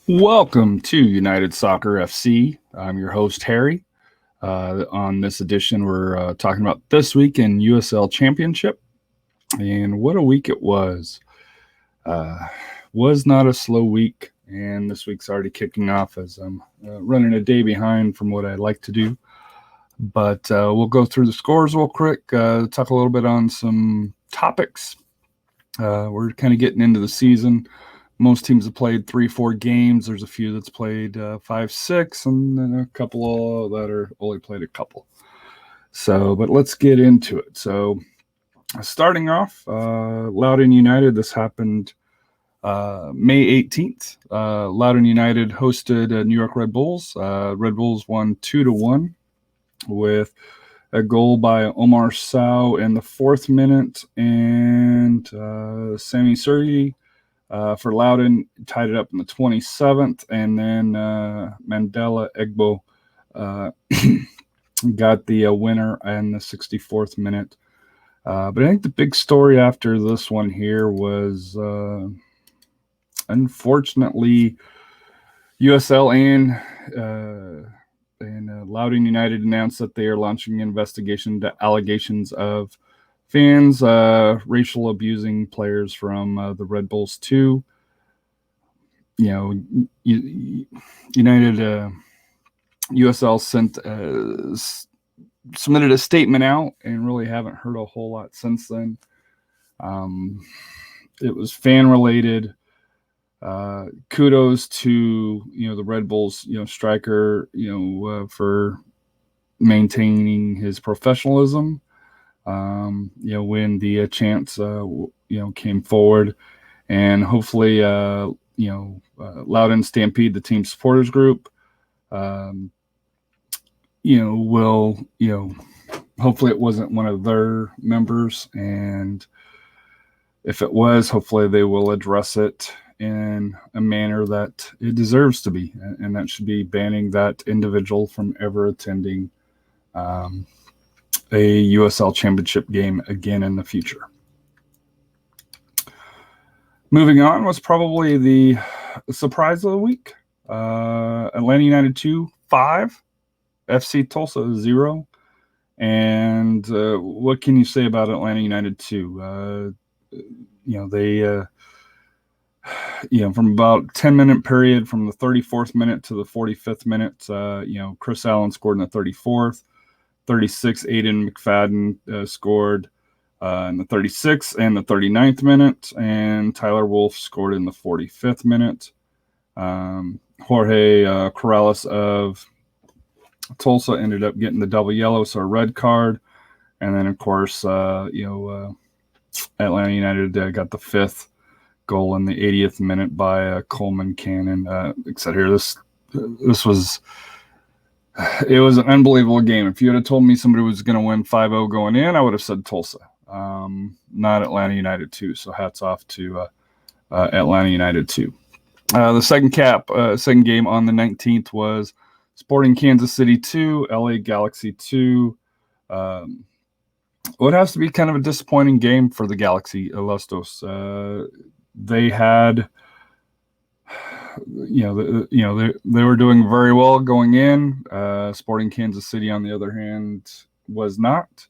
Welcome to United Soccer FC. I'm your host, Harry. On this edition, we're talking about this week in USL Championship. And what a week it was. Was not a slow week. And this week's already kicking off as I'm running a day behind from what I like to do. But we'll go through the scores real quick, talk a little bit on some topics. We're kind of getting into the season. Most teams have played 3-4 games. There's a few that's played 5-6, and then a couple that are only played a couple. So, but let's get into it. So, starting off, Loudoun United. This happened May 18th. Loudoun United hosted New York Red Bulls. Red Bulls won 2-1 with a goal by Omar Sow in the 4th minute, and Sami Sergi for Loudoun tied it up in the 27th, and then Mandela Egbo got the winner in the 64th minute. But I think the big story after this one here was, unfortunately, USL and Loudoun United announced that they are launching an investigation into allegations of fans racial abusing players from the Red Bulls 2. United USL submitted a statement out, and really haven't heard a whole lot since then. It was fan related. Kudos to the Red Bulls striker for maintaining his professionalism. When the chance came forward, and hopefully Loudoun Stampede, the team supporters group, will hopefully it wasn't one of their members, and if it was, hopefully they will address it in a manner that it deserves to be, and that should be banning that individual from ever attending a USL Championship game again in the future. Moving on was probably the surprise of the week. Atlanta United 2-5, FC Tulsa 0. And what can you say about Atlanta United 2? They from about 10-minute period, from the 34th minute to the 45th minute, Chris Allen scored in the 34th. 36, Aiden McFadden scored in the 36th and the 39th minute, and Tyler Wolf scored in the 45th minute. Jorge Corrales of Tulsa ended up getting the double yellow, so a red card. And then, of course, Atlanta United got the 5th goal in the 80th minute by Coleman Cannon. Etc. This was... It was an unbelievable game. If you had told me somebody was going to win 5-0 going in, I would have said Tulsa, not Atlanta United 2. So hats off to Atlanta United 2. The second game on the 19th was Sporting Kansas City 2, LA Galaxy 2. It has to be kind of a disappointing game for the Galaxy Los Dos. They had... they were doing very well going in. Sporting Kansas City, on the other hand, was not.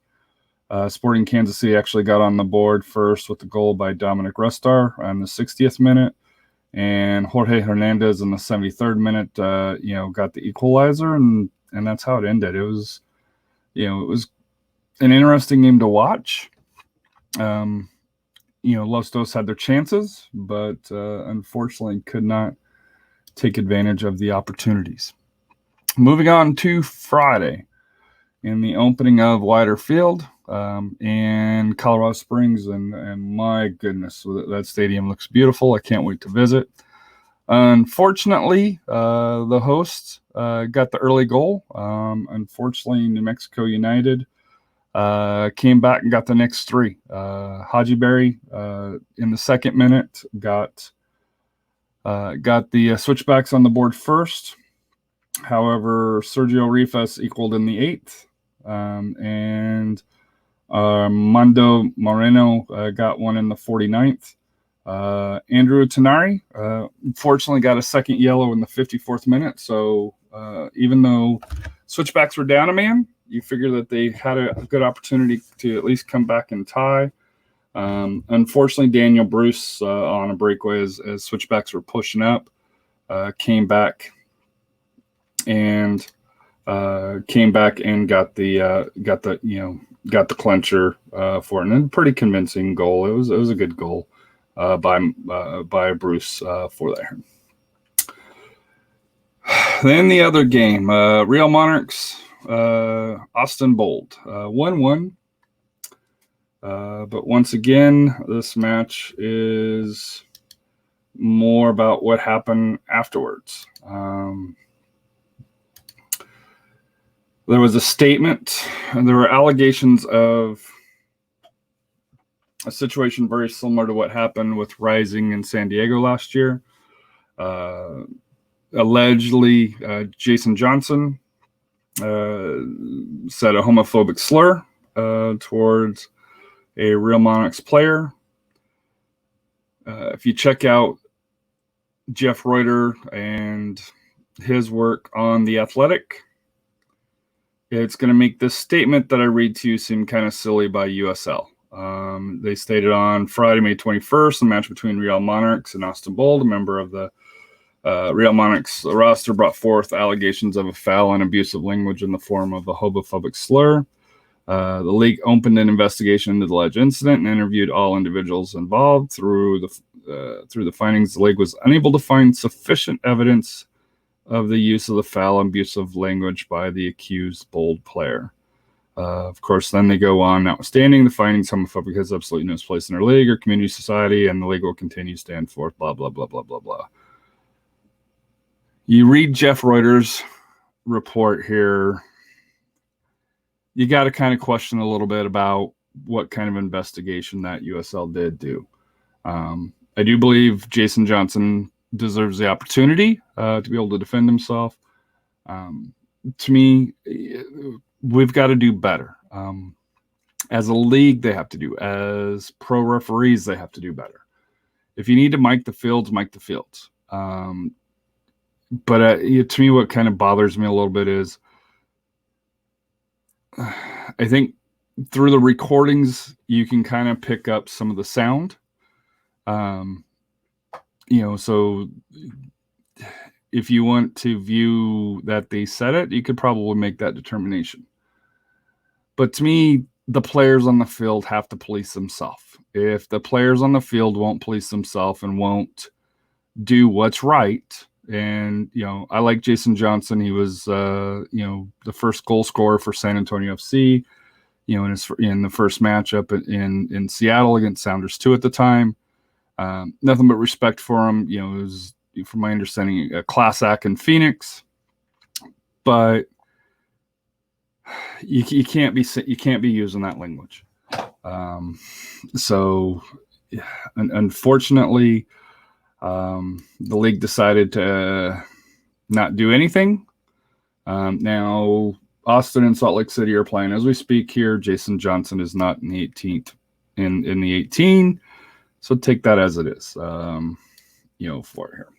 Sporting Kansas City actually got on the board first with the goal by Dominic Restar on the 60th minute, and Jorge Hernandez in the 73rd minute, got the equalizer, and that's how it ended. It was an interesting game to watch. Los Dos had their chances, but unfortunately could not take advantage of the opportunities. Moving on to Friday, in the opening of Wider Field in Colorado Springs, and my goodness, that stadium looks beautiful. I can't wait to visit. Unfortunately, the hosts got the early goal. Unfortunately, New Mexico United came back and got the next 3. Haji Berry in the 2nd minute got the switchbacks on the board first. However, Sergio Rifas equaled in the 8th, and Mando Moreno got one in the 49th. Andrew Tanari unfortunately got a second yellow in the 54th minute. So even though switchbacks were down a man, you figure that they had a good opportunity to at least come back and tie. Unfortunately, Daniel Bruce on a breakaway as switchbacks were pushing up came back and got the clincher for it, and a pretty convincing goal. It was a good goal by Bruce for there. Then the other game, Real Monarchs, Austin Bold, 1-1. But once again, this match is more about what happened afterwards. There was a statement, and there were allegations of a situation very similar to what happened with Rising in San Diego last year. Allegedly, Jason Johnson said a homophobic slur towards a Real Monarchs player. If you check out Jeff Reuter and his work on The Athletic, it's going to make this statement that I read to you seem kind of silly by USL. They stated on Friday, May 21st, a match between Real Monarchs and Austin Bold, a member of the Real Monarchs roster, brought forth allegations of a foul and abusive language in the form of a homophobic slur. The league opened an investigation into the alleged incident and interviewed all individuals involved. Through the findings, the league was unable to find sufficient evidence of the use of the foul and abusive language by the accused Bold player. Of course, then they go on, notwithstanding the findings, homophobic has absolutely no place in our league or community society, and the league will continue to stand forth, blah, blah, blah, blah, blah, blah. You read Jeff Reuter's report here, you got to kind of question a little bit about what kind of investigation that USL did do. I do believe Jason Johnson deserves the opportunity to be able to defend himself. To me, we've got to do better. As a league, they have to do. As pro referees, they have to do better. If you need to mic the fields, mic the fields. But to me, what kind of bothers me a little bit is I think through the recordings, you can kind of pick up some of the sound. So if you want to view that they said it, you could probably make that determination. But to me, the players on the field have to police themselves. If the players on the field won't police themselves and won't do what's right, and, I like Jason Johnson. He was, the first goal scorer for San Antonio FC, in the first matchup in Seattle against Sounders 2 at the time. Nothing but respect for him. It was, from my understanding, a class act in Phoenix. But you can't be using that language. Unfortunately, the league decided to not do anything. Now, Austin and Salt Lake City are playing as we speak here. Jason Johnson is not in the 18th in the 18, so take that as it is. For here.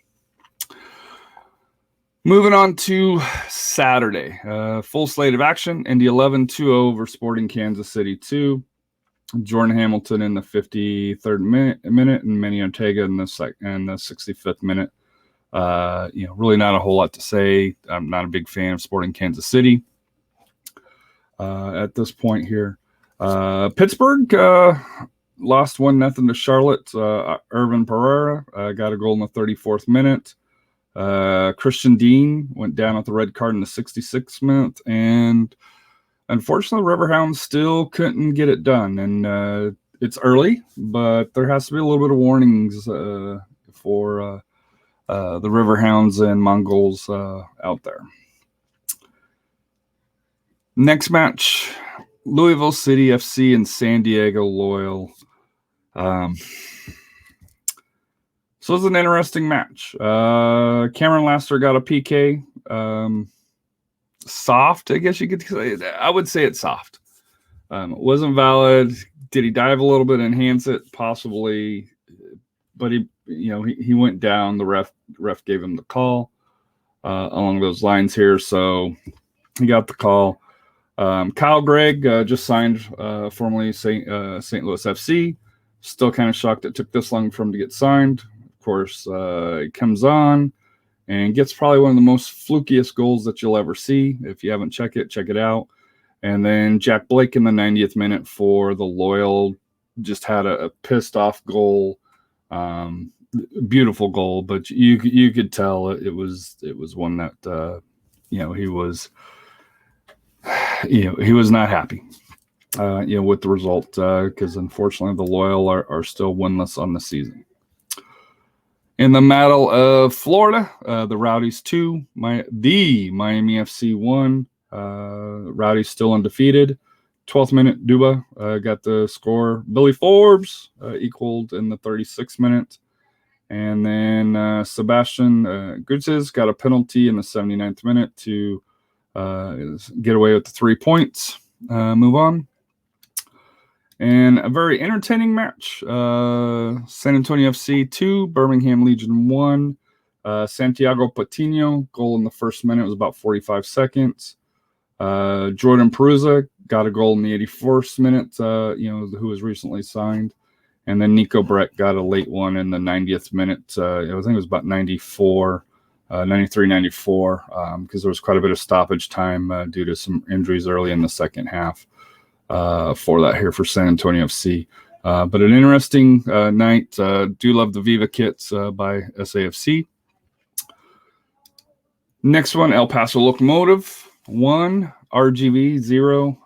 Moving on to Saturday, full slate of action. Indy 11 2-0 over Sporting Kansas City 2. Jordan Hamilton in the 53rd minute, and Manny Ortega in the 65th minute. Really not a whole lot to say. I'm not a big fan of Sporting Kansas City at this point here. Pittsburgh lost 1-0 to Charlotte. Irvin Pereira got a goal in the 34th minute. Christian Dean went down with the red card in the 66th minute, and unfortunately, Riverhounds still couldn't get it done. And it's early, but there has to be a little bit of warnings for the Riverhounds and Mongols out there. Next match, Louisville City FC and San Diego Loyal. So it was an interesting match. Cameron Laster got a PK. Soft, I guess you could say. I would say it's soft. It wasn't valid. Did he dive a little bit, enhance it? Possibly. but he went down. The ref gave him the call along those lines here, so he got the call. Kyle Gregg just signed formerly St. Louis FC. Still kind of shocked it took this long for him to get signed. Of course, he comes on and gets probably one of the most flukiest goals that you'll ever see. If you haven't check it out. And then Jack Blake in the 90th minute for the Loyal just had a pissed off goal. Beautiful goal, but you could tell it was one that he was not happy with the result, because unfortunately the Loyal are still winless on the season. In the Battle of Florida, the Rowdies 2, the Miami FC 1. Rowdies still undefeated. 12th minute, Duba got the score. Billy Forbes equaled in the 36th minute. And then Sebastian Gutses got a penalty in the 79th minute to get away with the 3 points. Move on. And a very entertaining match. San Antonio FC 2, Birmingham Legion 1. Santiago Patino, goal in the first minute, was about 45 seconds. Jordan Perusa got a goal in the 81st minute, who was recently signed. And then Nico Brett got a late one in the 90th minute. I think it was about 93, 94, because there was quite a bit of stoppage time due to some injuries early in the second half for that here for San Antonio FC. But an interesting night. Do love the Viva kits by SAFC. Next one, El Paso Locomotive 1, RGV 0.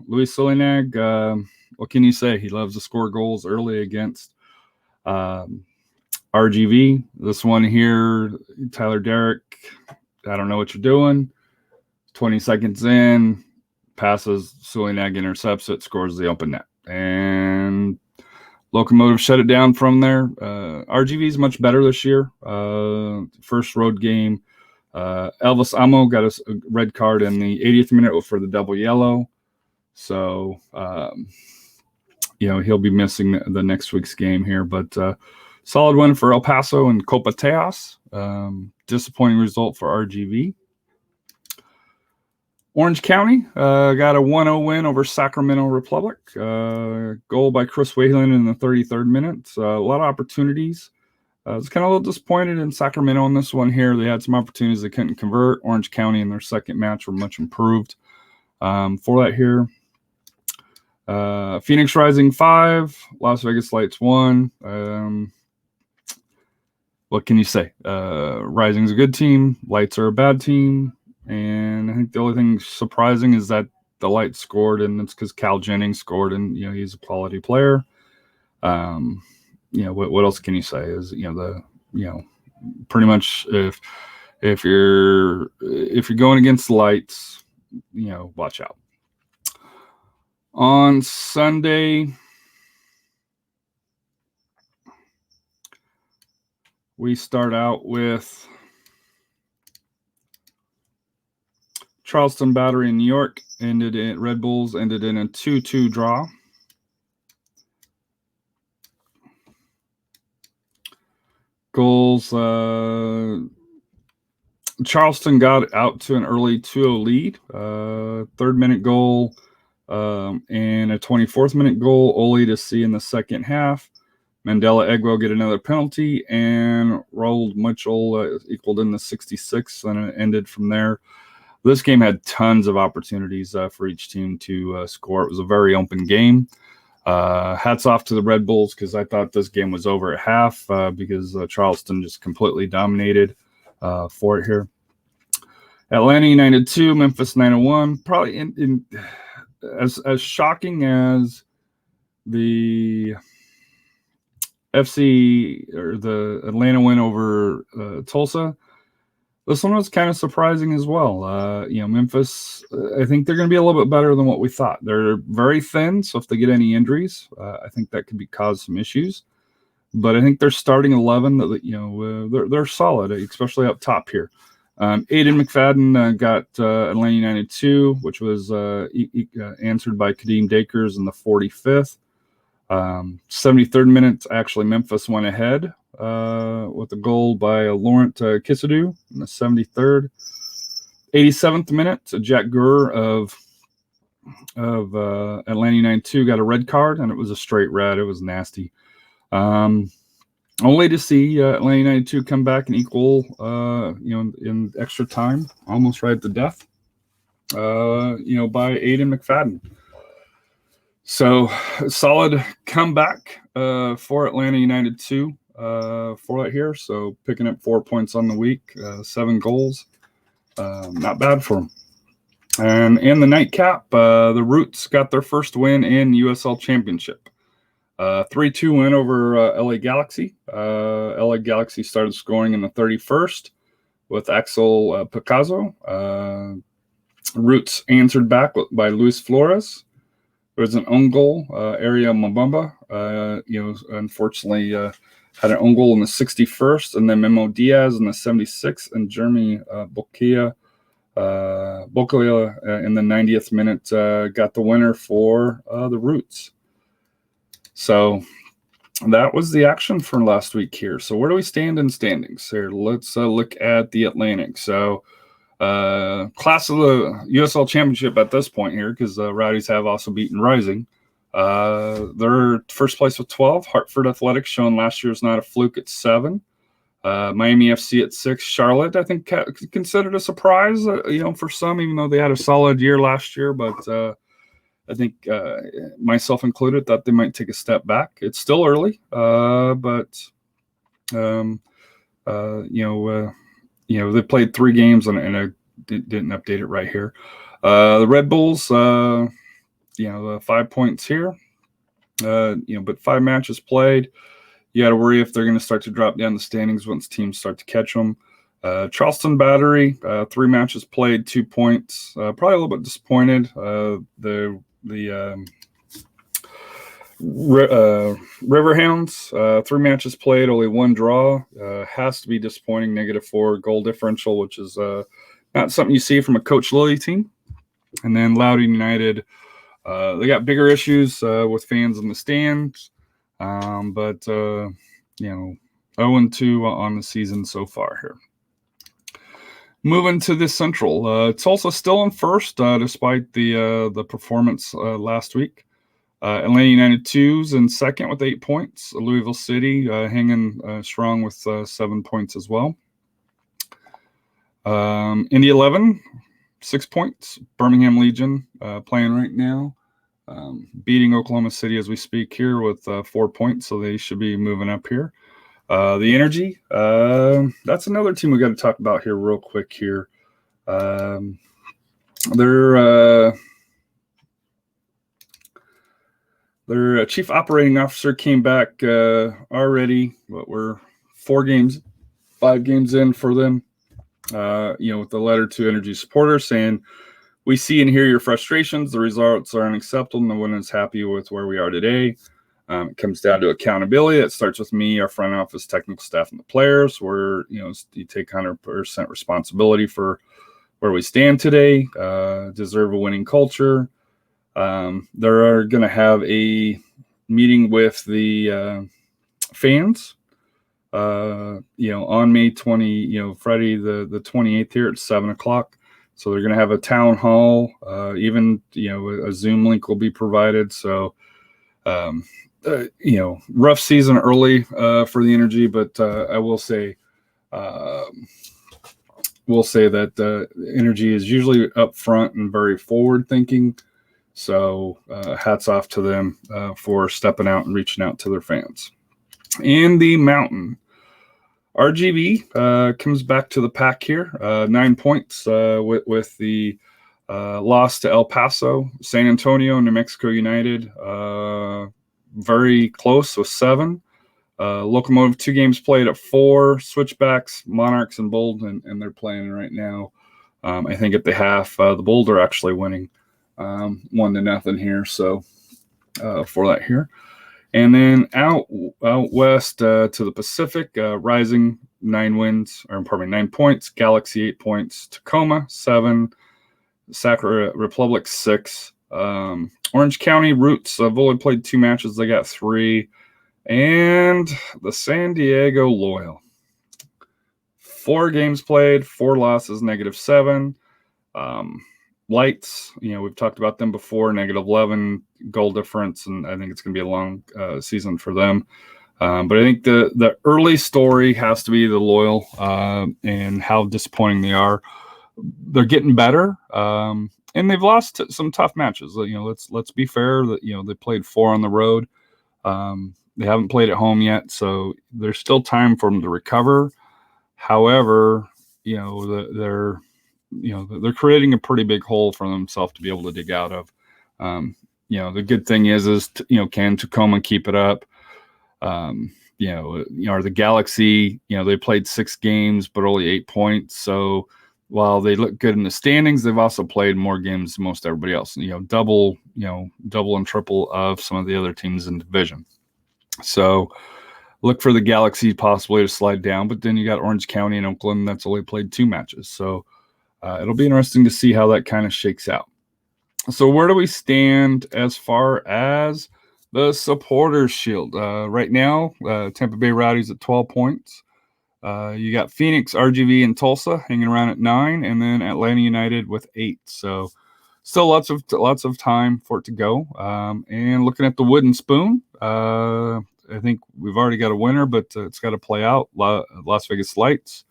Luis Solinag, what can you say? He loves to score goals early against RGV. This one here, Tyler Derrick, I don't know what you're doing. 20 seconds in, passes, Solinag intercepts it, scores the open net. And Locomotive shut it down from there. RGV is much better this year. First road game. Elvis Amo got a red card in the 80th minute for the double yellow. So, he'll be missing the next week's game here. But solid win for El Paso and Copa Tejas. Disappointing result for RGV. Orange County got a 1-0 win over Sacramento Republic. Goal by Chris Whalen in the 33rd minute. A lot of opportunities. I was kind of a little disappointed in Sacramento on this one here. They had some opportunities they couldn't convert. Orange County in their second match were much improved for that here. Phoenix Rising 5, Las Vegas Lights 1. What can you say? Rising's a good team. Lights are a bad team. And I think the only thing surprising is that the Lights scored, and it's because Cal Jennings scored, and he's a quality player. What else can you say? Is pretty much if you're going against the Lights, watch out. On Sunday, we start out with Charleston Battery in New York. Red Bulls ended in a 2-2 draw. Goals. Charleston got out to an early 2-0 lead. Third minute goal and a 24th minute goal. Oli to see in the second half. Mandela Egwo get another penalty, and Raul Mitchell equaled in the 66th, and it ended from there. This game had tons of opportunities for each team to score. It was a very open game. Hats off to the Red Bulls, because I thought this game was over at half because Charleston just completely dominated for it here. Atlanta United 2, Memphis 901. Probably as shocking as the FC or the Atlanta win over Tulsa. This one was kind of surprising as well. Memphis, I think they're going to be a little bit better than what we thought. They're very thin, so if they get any injuries, I think that could cause some issues. But I think they're starting 11. They're solid, especially up top here. Aiden McFadden got Atlanta United 2, which was answered by Kadeem Dakers in the 45th. 73rd minute, actually, Memphis went ahead with a goal by Laurent Kissadou in the 73rd. 87th minute, Jack Gurr of Atlanta United 2 got a red card, and it was a straight red. It was nasty. Only to see Atlanta United 2 come back and equal, in extra time, almost right to death, by Aiden McFadden. So, solid comeback for Atlanta United 2 for that here. So, picking up 4 points on the week, 7 goals. Not bad for them. And in the nightcap, the Roots got their first win in USL Championship. 3-2 win over LA Galaxy. LA Galaxy started scoring in the 31st with Axel Picasso. Roots answered back by Luis Flores. There was an own goal. Area Mabamba, unfortunately had an own goal in the 61st, and then Memo Diaz in the 76th, and Jeremy Bokia in the 90th minute got the winner for the Roots. So that was the action for last week here. So where do we stand in standings here? Let's look at the Atlantic. So class of the USL Championship at this point here, because the Rowdies have also beaten Rising. They're first place with 12. Hartford Athletics, shown last year's not a fluke, at 7. Miami FC at 6. Charlotte, I think, considered a surprise, for some, even though they had a solid year last year. But I think, myself included, thought they might take a step back. It's still early, but they played 3 games, and I didn't update it right here. The Red Bulls, 5 points here, but 5 matches played. You got to worry if they're going to start to drop down the standings once teams start to catch them. Charleston Battery, 3 matches played, 2 points. Probably a little bit disappointed. The Riverhounds, 3 matches played, only 1 draw. Has to be disappointing. -4 goal differential, which is not something you see from a Coach Lilly team. And then Loudoun United, they got bigger issues with fans in the stands. But 0-2 on the season so far here. Moving to the Central, Tulsa still in first despite the performance last week. Atlanta United 2's in second with 8 points. Louisville City hanging strong with 7 points as well. Indy 11, 6 points. Birmingham Legion playing right now. Beating Oklahoma City as we speak here with 4 points, so they should be moving up here. The Energy, that's another team we got to talk about here real quick here. Their chief operating officer came back already, but we're 5 games in for them, with the letter to Energy supporters saying, "We see and hear your frustrations. The results are unacceptable. No one is happy with where we are today. It comes down to accountability. It starts with me, our front office, technical staff, and the players. Where you take 100% responsibility for where we stand today. Deserve a winning culture. They're going to have a meeting with the fans. On May 20, Friday the 28th here at 7:00. So they're going to have a town hall. Even a Zoom link will be provided. So rough season early for the Energy, but I will say that Energy is usually up front and very forward thinking. So hats off to them for stepping out and reaching out to their fans. In the Mountain, RGV comes back to the pack here, 9 points with the loss to El Paso. San Antonio, New Mexico United, very close with 7. Locomotive, 2 games played at 4. Switchbacks, Monarchs, and Bold, and they're playing right now. I think at the half, the Bold are actually winning 1-0 here. So for that here. And then out west to the Pacific, Rising 9 points, Galaxy 8 points, Tacoma 7, Sac Republic 6. Orange County Roots have only played 2 matches. They got 3. And the San Diego Loyal. 4 games played, 4 losses, -7. Lights, we've talked about them before, -11 goal difference, and I think it's going to be a long season for them. But I think the early story has to be the Loyal and how disappointing they are. They're getting better, and they've lost some tough matches. Let's be fair that they played 4 on the road. They haven't played at home yet, so there's still time for them to recover. However, they're creating a pretty big hole for themselves to be able to dig out of. The good thing is can Tacoma keep it up? Or the Galaxy, they played 6 games, but only 8 points. So while they look good in the standings, they've also played more games than most everybody else. Double and triple of some of the other teams in the division. So look for the Galaxy possibly to slide down, but then you got Orange County and Oakland that's only played 2 matches. So it'll be interesting to see how that kind of shakes out. So where do we stand as far as the Supporters Shield? Right now, Tampa Bay Rowdies at 12 points. You got Phoenix, RGV, and Tulsa hanging around at 9, and then Atlanta United with 8. So still lots of time for it to go. And looking at the Wooden Spoon, I think we've already got a winner, but it's got to play out. Las Vegas Lights,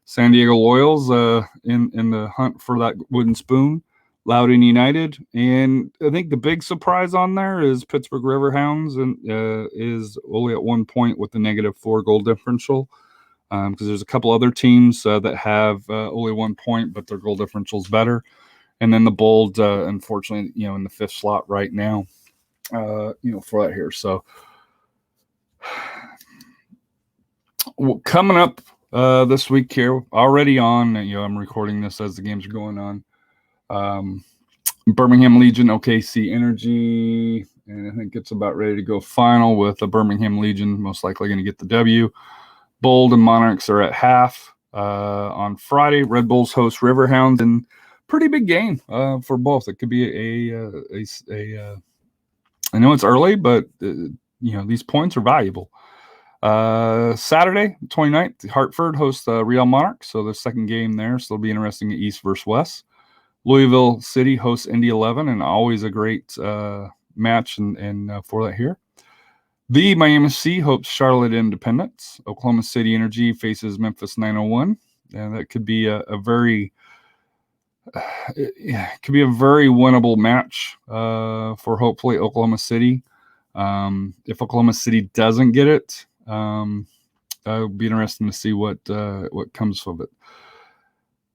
San Diego Loyals in the hunt for that Wooden Spoon, Loudoun United, and I think the big surprise on there is Pittsburgh Riverhounds, and is only at 1 point with the -4 goal differential. Because there's a couple other teams that have only 1 point, but their goal differential is better. And then the Bold, unfortunately, in the 5th slot right now, for that here. So coming up this week here, already on, I'm recording this as the games are going on. Birmingham Legion, OKC Energy, and I think it's about ready to go final with the Birmingham Legion most likely going to get the W. Bold and Monarchs are at half on Friday. Red Bulls host Riverhounds, and pretty big game for both. It could be a I know it's early, but these points are valuable. Saturday, 29th, Hartford hosts Real Monarchs, so the second game there, so it'll be interesting at East versus West. Louisville City hosts Indy 11, and always a great match and for that here. The Miami C hopes Charlotte Independence. Oklahoma City Energy faces Memphis 901, and that could be a very winnable match for hopefully Oklahoma City. If Oklahoma City doesn't get it, it'll be interesting to see what comes of it.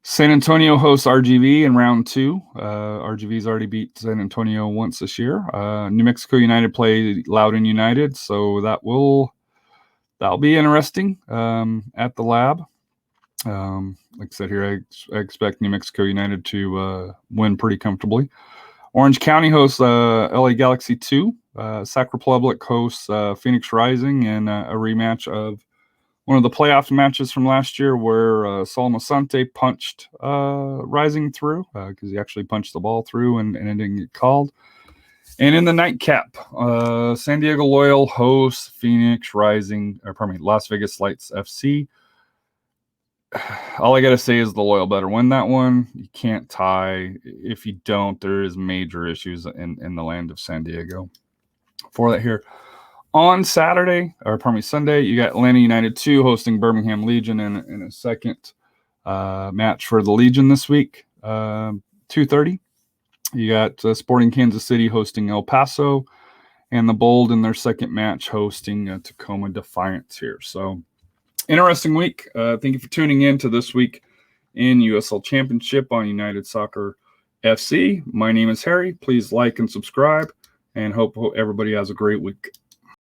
San Antonio hosts RGV in round 2. RGV's already beat San Antonio once this year. New Mexico United play Loudoun United, so that'll be interesting at the Lab. Like I said here, I expect New Mexico United to win pretty comfortably. Orange County hosts LA Galaxy 2. Sac Republic hosts Phoenix Rising in a rematch of one of the playoff matches from last year where Saul Masante punched Rising through because he actually punched the ball through and it didn't get called. And in the nightcap, San Diego Loyal hosts Phoenix Rising, Las Vegas Lights FC. All I got to say is the Loyal better win that one. You can't tie. If you don't, there is major issues in the land of San Diego. For that here. On Sunday, you got Atlanta United 2 hosting Birmingham Legion in a second match for the Legion this week, 2:30. You got Sporting Kansas City hosting El Paso, and the Bold in their second match hosting Tacoma Defiance here. So, interesting week. Thank you for tuning in to this week in USL Championship on United Soccer FC. My name is Harry. Please like and subscribe, and hope everybody has a great week.